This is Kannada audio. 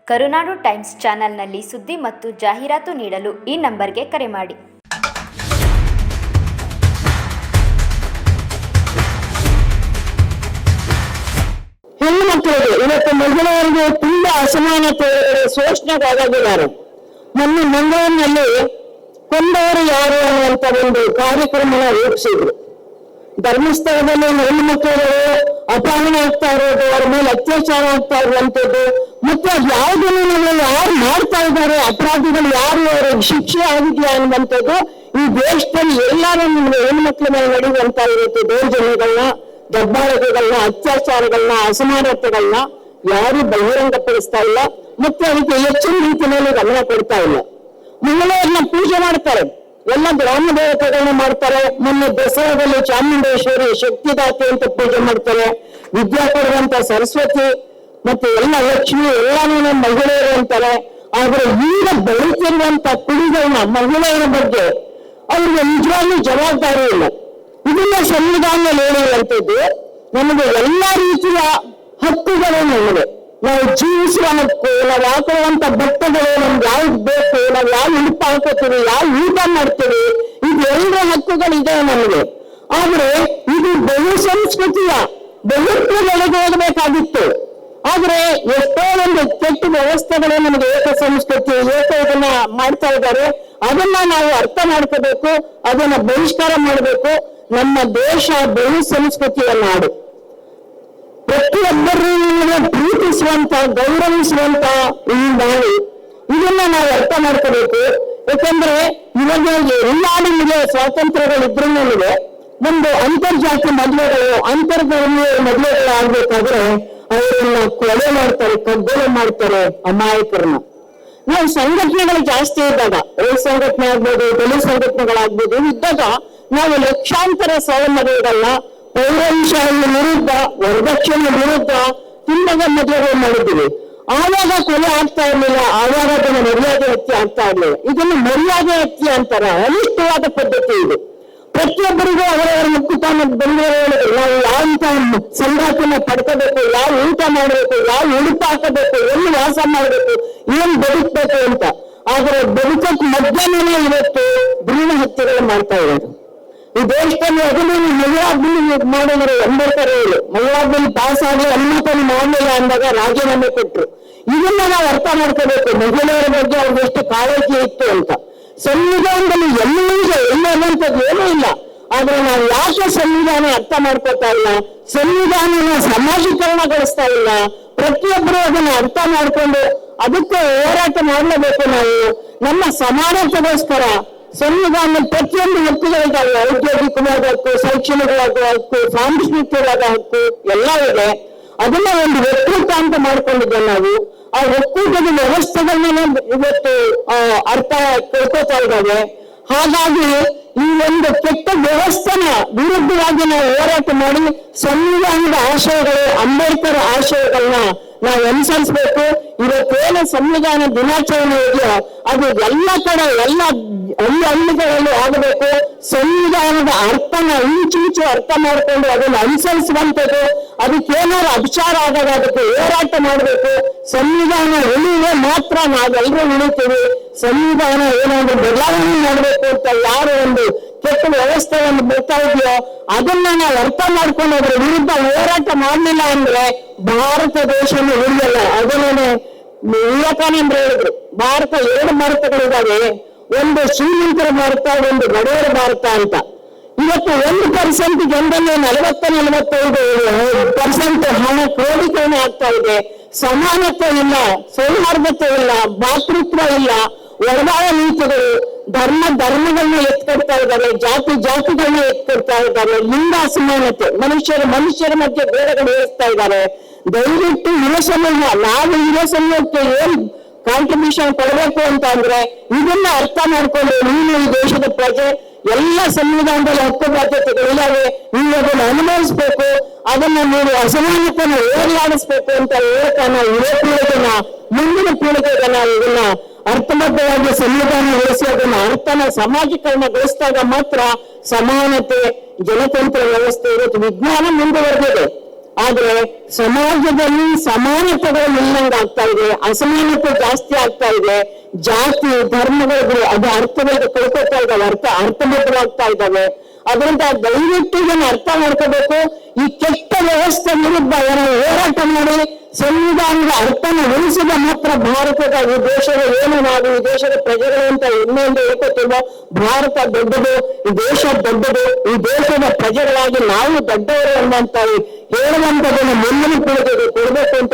ಕರುನಾಡು ಟೈಮ್ಸ್ ಚಾನೆಲ್ನಲ್ಲಿ ಸುದ್ದಿ ಮತ್ತು ಜಾಹೀರಾತು ನೀಡಲು ಈ ನಂಬರ್ಗೆ ಕರೆ ಮಾಡಿ. ಹೆಣ್ಣು ಮಕ್ಕಳಿಗೆ ಇವತ್ತು ಮಹಿಳೆಯರಿಗೆ ತುಂಬಾ ಅಸಮಾನತೆ ಶೋಷಣೆಗೊಳಗಾಗಿದ್ದಾರೆ. ಮೊನ್ನೆ ಮಂಗಳೂರಿನಲ್ಲಿ ಕೊಂದವರು ಯಾರು ಅನ್ನುವಂತ ಒಂದು ಕಾರ್ಯಕ್ರಮ ರೂಪಿಸಿದ್ರು. ಧರ್ಮಸ್ಥಳದಲ್ಲಿ ಹೆಣ್ಣು ಮಕ್ಕಳು ಅಪಹರಣ ಆಗ್ತಾ ಇರೋದು, ಅವರ ಮೇಲೆ ಅತ್ಯಾಚಾರ ಆಗ್ತಾ ಇರುವಂತದ್ದು, ಮತ್ತೆ ಯಾವುದನ್ನು ಯಾರು ಮಾಡ್ತಾ ಇದ್ದಾರೆ, ಅಪರಾಧಿಗಳು ಯಾರು, ಅವರಿಗೆ ಶಿಕ್ಷೆ ಆಗಿದೆಯಾ ಅನ್ನುವಂಥದ್ದು ಈ ದೇಶದಲ್ಲಿ ಎಲ್ಲರೂ ಹೆಣ್ಣು ಮಕ್ಕಳ ಮೇಲೆ ನಡೆಯುವಂತ ಇರುತ್ತೆ. ದೌರ್ಜನ್ಯಗಳನ್ನ, ದಬ್ಬಾಳಿಕೆಗಳನ್ನ, ಅತ್ಯಾಚಾರಗಳನ್ನ, ಅಸಮಾನತೆಗಳನ್ನ ಯಾರು ಬಹಿರಂಗಪಡಿಸ್ತಾ ಇಲ್ಲ, ಮತ್ತೆ ಅದಕ್ಕೆ ಹೆಚ್ಚಿನ ರೀತಿಯಲ್ಲಿ ಗಮನ ಕೊಡ್ತಾ ಇಲ್ಲ. ಮಹಿಳೆಯರನ್ನ ಪೂಜೆ ಮಾಡ್ತಾರೆ, ಎಲ್ಲ ಗ್ರಾಮ ದೇವತೆಗಳನ್ನ ಮಾಡ್ತಾರೆ. ಮೊನ್ನೆ ದಸರಾದಲ್ಲಿ ಚಾಮುಂಡೇಶ್ವರಿ ಶಕ್ತಿದಾತೆ ಅಂತ ಪೂಜೆ ಮಾಡ್ತಾರೆ. ವಿದ್ಯಾ ಕೊಡುವಂತ ಸರಸ್ವತಿ ಮತ್ತೆ ಎಲ್ಲ ಲಕ್ಷ್ಮಿ ಎಲ್ಲಾನು ನಮ್ಮ ಮಹಿಳೆಯರು ಅಂತಾರೆ. ಆದ್ರೆ ಈಗ ಬೆಳೀತಿರುವಂತ ಪೀಳಿಗೆಗಳನ್ನ ಮಹಿಳೆಯರ ಬಗ್ಗೆ ಅವ್ರಿಗೆ ನಿಜವಾಗ್ಲೂ ಜವಾಬ್ದಾರಿ ಇಲ್ಲ. ಇದನ್ನ ಸಂವಿಧಾನದಲ್ಲಿ ಹೇಳಿರುವಂತದ್ದು, ನಮಗೆ ಎಲ್ಲಾ ರೀತಿಯ ಹಕ್ಕುಗಳು ನಮಗೆ, ನಾವು ಜೀವಿಸುವ ಹಕ್ಕು, ನಾವು ಹಾಕೊಳ್ಳುವಂತ ಬಟ್ಟೆಗಳು ನಮ್ಗೆ ಯಾವ್ದು ಬೇಕು, ನಾವು ಯಾವ ಉಡುಪು ಹಾಕೋತೀವಿ, ಯಾವ ಊಟ ಮಾಡ್ತೀವಿ, ಇದೆಲ್ಲರ ಹಕ್ಕುಗಳಿದೆ ನಮಗೆ. ಆದ್ರೆ ಇದು ಬಹು ಸಂಸ್ಕೃತಿಯ ಬಹುತ್ವಗಳಿಗೆ ಹೋಗಬೇಕಾಗಿತ್ತು. ಆದ್ರೆ ಎಷ್ಟೋ ಒಂದು ಕೆಟ್ಟ ವ್ಯವಸ್ಥೆಗಳು ನಮಗೆ ಏಕ ಸಂಸ್ಕೃತಿ ಇದನ್ನ ಮಾಡ್ತಾ ಇದ್ದಾರೆ. ಅದನ್ನ ನಾವು ಅರ್ಥ ಮಾಡ್ಕೋಬೇಕು, ಅದನ್ನ ಬಹಿಷ್ಕಾರ ಮಾಡಬೇಕು. ನಮ್ಮ ದೇಶ ಬಹು ಸಂಸ್ಕೃತಿಯ ನಾಡು. ಪ್ರತಿಯೊಬ್ಬರನ್ನು ಪ್ರೀತಿಸುವಂತ, ಗೌರವಿಸುವಂತ ಈ ನಾಡು, ಇದನ್ನ ನಾವು ಅರ್ಥ ಮಾಡ್ಕೋಬೇಕು. ಯಾಕಂದ್ರೆ ಇವಾಗ ಎಲ್ಲಾ ನಮಗೆ ಸ್ವಾತಂತ್ರ್ಯಗಳಿದ್ರೂ ಒಂದು ಅಂತರ್ಜಾತಿ ಮದುವೆಗಳು, ಅಂತರ್ಧರ್ಮೀಯ ಮದುವೆಗಳು ಆಗ್ಬೇಕಾದ್ರೆ ಅವರನ್ನ ಕೊಲೆ ಮಾಡ್ತಾರೆ, ಕಗ್ಗೊಲೆ ಮಾಡ್ತಾರೆ ಅಮಾಯಕರನ್ನ. ನಾವು ಸಂಘಟನೆಗಳು ಜಾಸ್ತಿ ಇದ್ದಾಗ, ರೈತ ಸಂಘಟನೆ ಆಗ್ಬೋದು, ದಲಿತ ಸಂಘಟನೆಗಳಾಗ್ಬೋದು, ಇದ್ದಾಗ ನಾವು ಲಕ್ಷಾಂತರ ಸಾವಿರ ಮದುವೆಗಳನ್ನ ಪೌರಾಂಶಗಳ ವಿರುದ್ಧ, ವರದಕ್ಷಿಣೆ ವಿರುದ್ಧ ತುಂಬಾಗ ಮದುವೆಗಳು ಮಾಡಿದ್ದೀವಿ. ಆವಾಗ ಕೊಲೆ ಆಗ್ತಾ ಇರ್ಲಿಲ್ಲ, ಆವಾಗ ಅದನ್ನ ಮರ್ಯಾದೆ ಹತ್ಯೆ ಆಗ್ತಾ ಇರ್ಲಿಲ್ಲ. ಇದನ್ನು ಮರ್ಯಾದೆ ಹತ್ಯೆ ಅಂತಾರೆ. ಅನಿಷ್ಟವಾದ ಪದ್ಧತಿ ಇದು. ಪ್ರತಿಯೊಬ್ಬರಿಗೂ ಅವರವರ ಮುಕ್ಕುತಾನ ಬಂದಿರೋದು, ನಾವು ಯಾವ ಸಂಗಾತಿನ ಪಡ್ಕೋಬೇಕು, ಯಾವ ಊಟ ಮಾಡಬೇಕು, ಯಾವ ಉಡುಪು ಹಾಕಬೇಕು, ಎಲ್ಲಿ ವಾಸ ಮಾಡಬೇಕು, ಏನ್ ಬದುಕಬೇಕು ಅಂತ. ಆದ್ರೆ ಬದುಕಕ್ ಮಧ್ಯಾಹ್ನನೇ ಇವತ್ತು ಭ್ರೂಣ ಹತ್ಯೆಗಳು ಮಾಡ್ತಾ ಇರೋದು ಈ ದೇಶದಲ್ಲಿ. ಅದನ್ನು ಮಹಿಳಾ ಬಿಲ್ ಮಾಡಿದ್ರು ಅಂಬೇಡ್ಕರ್ ಅವರು. ಮಹಿಳಾ ಬಿಲ್ ಪಾಸ್ ಆಗಿ ಅನುಮೋದನೆ ಮಾಡಲಿಲ್ಲ ಅಂದಾಗ ರಾಜೀನಾಮೆ ಕೊಟ್ರು. ಇದನ್ನ ನಾವು ಅರ್ಥ ಮಾಡ್ಕೋಬೇಕು, ಮಹಿಳೆಯರ ಬಗ್ಗೆ ಅವ್ರಿಗೆ ಎಷ್ಟು ಕಾಳಜಿ ಇತ್ತು ಅಂತ. ಸಂವಿಧಾನದಲ್ಲಿ ಎಲ್ಲೂ ಅನ್ನುವಂಥದ್ದು ಏನೂ ಇಲ್ಲ. ಆದ್ರೆ ನಾವು ಯಾಕೆ ಸಂವಿಧಾನ ಅರ್ಥ ಮಾಡ್ಕೋತಾ ಇಲ್ಲ, ಸಂವಿಧಾನನ ಸಮಾಜೀಕರಣಗೊಳಿಸ್ತಾ ಇಲ್ಲ. ಪ್ರತಿಯೊಬ್ಬರು ಅದನ್ನ ಅರ್ಥ ಮಾಡ್ಕೊಂಡು ಅದಕ್ಕೆ ಹೋರಾಟ ಮಾಡಲೇಬೇಕು. ನಾವು ನಮ್ಮ ಸಮಾನತೆಗೋಸ್ಕರ ಸಂವಿಧಾನ ಪ್ರತಿಯೊಂದು ಹಕ್ಕುಗಳಿದ್ದಾವೆ. ಔದ್ಯೋಗಿಕವಾದ ಹಕ್ಕು, ಶೈಕ್ಷಣಿಕವಾದ ಹಕ್ಕು, ಸಾಂಸ್ಕೃತಿಕವಾದ ಹಕ್ಕು ಎಲ್ಲ ಇದೆ. ಅದನ್ನ ಒಂದು ಒಕ್ಕೂಟ ಅಂತ ಮಾಡ್ಕೊಂಡಿದ್ದೆ ನಾವು. ಆ ಒಕ್ಕೂಟದ ವ್ಯವಸ್ಥೆಗಳನ್ನ ಇವತ್ತು ಅರ್ಥ ಕಳ್ಕೋತಾ ಇದ್ದಾವೆ. ಹಾಗಾಗಿ ಈ ಒಂದು ಕೆಟ್ಟ ವ್ಯವಸ್ಥೆನ ವಿರುದ್ಧವಾಗಿ ನಾವು ಹೋರಾಟ ಮಾಡಿ ಸಂವಿಧಾನದ ಆಶಯಗಳು, ಅಂಬೇಡ್ಕರ್ ಆಶಯಗಳನ್ನ ನಾವು ಅನುಸರಿಸಬೇಕು. ಇವತ್ತೇನು ಸಂವಿಧಾನ ದಿನಾಚರಣೆ ಇದೆಯೋ ಅದು ಎಲ್ಲ ಕಡೆ, ಎಲ್ಲ ಹಳ್ಳಿಗಳಲ್ಲಿ ಆಗಬೇಕು. ಸಂವಿಧಾನದ ಅರ್ಥನ ಇಂಚು ಅರ್ಥ ಮಾಡಿಕೊಂಡು ಅದನ್ನು ಅನುಸರಿಸುವಂಥದ್ದು. ಅದಕ್ಕೇನಾದ್ರು ಅಪಚಾರ ಆದಾಗ ಅದಕ್ಕೆ ಹೋರಾಟ ಮಾಡಬೇಕು. ಸಂವಿಧಾನ ಉಳಿಯುವ ಮಾತ್ರ ನಾವೆಲ್ಲರೂ ಉಳಿತೀವಿ. ಸಂವಿಧಾನ ಏನಾದ್ರು ಬದಲಾವಣೆ ಮಾಡಬೇಕು ಅಂತ ಯಾರು ಒಂದು ಕೆಟ್ಟ ವ್ಯವಸ್ಥೆಯನ್ನು ಬರ್ತಾ ಇದೆಯೋ ಅದನ್ನ ನಾವು ಅರ್ಥ ಮಾಡ್ಕೊಂಡು ಅದ್ರ ವಿರುದ್ಧ ಹೋರಾಟ ಮಾಡಲಿಲ್ಲ ಅಂದ್ರೆ ಭಾರತ ದೇಶನ ಉಳಿಯಲ್ಲ. ಅದನ್ನೇ ವಿವೇಕಾನಂದರು ಹೇಳಿದ್ರು, ಭಾರತ 2 ಭಾರತಗಳಿದ್ದಾವೆ, ಒಂದು ಶ್ರೀಮಂತರ ಭಾರತ, ಒಂದು ಬಡವರ ಭಾರತ ಅಂತ. ಇವತ್ತು 1% ಜನರಲ್ಲಿ 40-45% ಹಣ ಕ್ರೋಢೀಕರಣ ಆಗ್ತಾ ಇದೆ. ಸಮಾನತೆ ಇಲ್ಲ, ಸೌಹಾರ್ದತೆ ಇಲ್ಲ, ಭಾತೃತ್ವ ಇಲ್ಲ, ವರ್ಗಾವ ನೀತಿಗಳು, ಧರ್ಮಗಳನ್ನ ಎತ್ಕೊಡ್ತಾ ಇದ್ದಾರೆ, ಜಾತಿಗಳನ್ನ ಎತ್ಕೊಡ್ತಾ ಇದ್ದಾರೆ, ಲಿಂಗ ಅಸಮಾನತೆ, ಮನುಷ್ಯರ ಮಧ್ಯೆ ಬೇರೆಗಳು ಏರಿಸ್ತಾ ಇದ್ದಾರೆ. ದಯವಿಟ್ಟು ಯುವ ಸಮೂಹ, ನಾವು ಯುವ ಸಮೂಹಕ್ಕೆ ಏನ್ ಕಾಂಟ್ರಿಬ್ಯೂಷನ್ ಕೊಡಬೇಕು ಅಂತ ಅಂದ್ರೆ ಇದನ್ನ ಅರ್ಥ ಮಾಡ್ಕೊಂಡು ನೀನು ಈ ದೇಶದ ಪ್ರಜೆ, ಎಲ್ಲ ಸಂವಿಧಾನದಲ್ಲಿ ಹಕ್ಕು ಬಾಧ್ಯತೆಗಳಿದ್ದಾವೆ, ನೀವು ಅದನ್ನ ಅನುಭವಿಸ್ಬೇಕು. ಅದನ್ನ ನೀವು ಅಸಮಾನತೆನ ಹೋರಾಡಿಸ್ಬೇಕು ಅಂತ ಹೇಳ್ತಾ ನಾವು ಯುವ ಪೀಳಿಗೆನ, ಮುಂದಿನ ಪೀಳಿಗೆಗೆ ನಾವು ಇದನ್ನ ಅರ್ಥಬದ್ಧವಾಗಿ ಸಂವಿಧಾನಗೊಳಿಸಿ ಅದನ್ನ ಅರ್ಥನ ಸಮಾಜೀಕರಣಗೊಳಿಸಿದಾಗ ಮಾತ್ರ ಸಮಾನತೆ, ಜನತಂತ್ರ ವ್ಯವಸ್ಥೆ ಇವತ್ತು ವಿಜ್ಞಾನ ಮುಂದುವರೆದಿದೆ. ಆದ್ರೆ ಸಮಾಜದಲ್ಲಿ ಸಮಾನತೆಗಳು ಇಲ್ಲಂಗೆ ಆಗ್ತಾ ಇದೆ, ಅಸಮಾನತೆ ಜಾಸ್ತಿ ಆಗ್ತಾ ಇದೆ, ಜಾತಿ ಧರ್ಮಗಳು ಅದು ಅರ್ಥವಾಗಿ ಕಳ್ಕೊತಾ ಇದ್ದಾವೆ, ಅರ್ಥಬದ್ಧವಾಗ್ತಾ ಇದ್ದಾವೆ. ಅದರಿಂದ ದಯವಿಟ್ಟು ಇದನ್ನು ಅರ್ಥ ಮಾಡ್ಕೋಬೇಕು. ಈ ಕೆಟ್ಟ ವ್ಯವಸ್ಥೆ ವಿರುದ್ಧ ಏನೋ ಹೋರಾಟ ಮಾಡಿ ಸಂವಿಧಾನದ ಅರ್ಥನ ಉಳಿಸಿದ ಮಾತ್ರ ಭಾರತದ ಈ ದೇಶದ ಏನು ನಾವು ಈ ದೇಶದ ಪ್ರಜೆಗಳು ಅಂತ ಇನ್ನೊಂದು ಹೇಳ್ಕೊತೀವೋ, ಭಾರತ ದೊಡ್ಡದು, ಈ ದೇಶ ದೊಡ್ಡದು, ಈ ದೇಶದ ಪ್ರಜೆಗಳಾಗಿ ನಾವು ದೊಡ್ಡವರು ಅನ್ನುವಂತ ಹೇಳುವಂತದನ್ನು ಮುಂದಿನ ಪೀಳಿಗೆಗೆ ಕೊಡಬೇಕು ಅಂತ